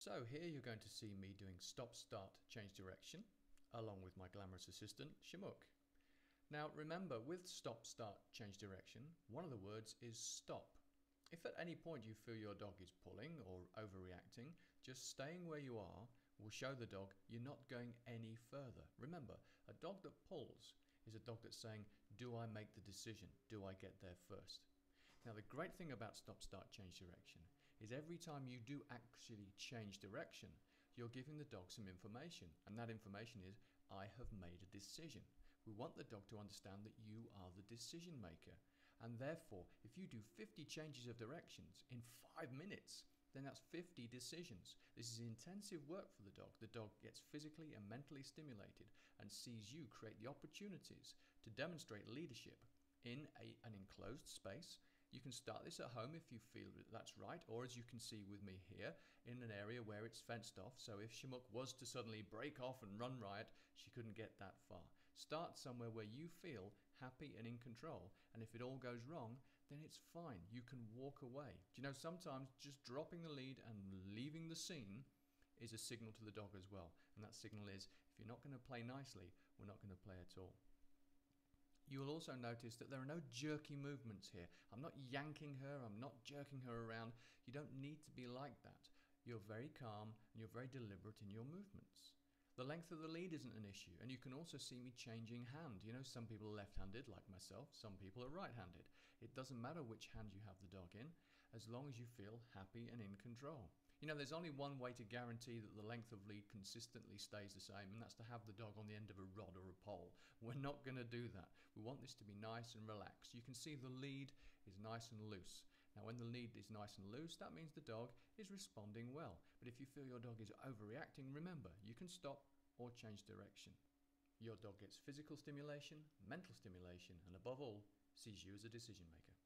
So here you're going to see me doing stop, start, change direction, along with my glamorous assistant, Shamook. Now remember, with stop, start, change direction, one of the words is stop. If at any point you feel your dog is pulling or overreacting, just staying where you are will show the dog you're not going any further. Remember, a dog that pulls is a dog that's saying, do I make the decision? Do I get there first? Now the great thing about stop, start, change direction is every time you do actually change direction, you're giving the dog some information, and that information is, I have made a decision. We want the dog to understand that you are the decision maker, and therefore if you do 50 changes of directions in 5 minutes, then that's 50 decisions. This is intensive work for the dog. The dog gets physically and mentally stimulated and sees you create the opportunities to demonstrate leadership in an enclosed space. You can start this at home if you feel that's right, or as you can see with me here, in an area where it's fenced off, so if Shamook was to suddenly break off and run riot, she couldn't get that far. Start somewhere where you feel happy and in control, and if it all goes wrong, then it's fine. You can walk away. Do you know, sometimes just dropping the lead and leaving the scene is a signal to the dog as well, and that signal is, if you're not going to play nicely, we're not going to play at all. You will also notice that there are no jerky movements here. I'm not yanking her, I'm not jerking her around. You don't need to be like that. You're very calm and you're very deliberate in your movements. The length of the lead isn't an issue, and you can also see me changing hand. You know, some people are left-handed like myself, some people are right-handed. It doesn't matter which hand you have the dog in, as long as you feel happy and in control. You know, there's only one way to guarantee that the length of lead consistently stays the same, and that's to have the dog on the end of a rod or a pole. We're not going to do that. We want this to be nice and relaxed. You can see the lead is nice and loose. Now, when the lead is nice and loose, that means the dog is responding well. But if you feel your dog is overreacting, remember, you can stop or change direction. Your dog gets physical stimulation, mental stimulation, and above all, sees you as a decision maker.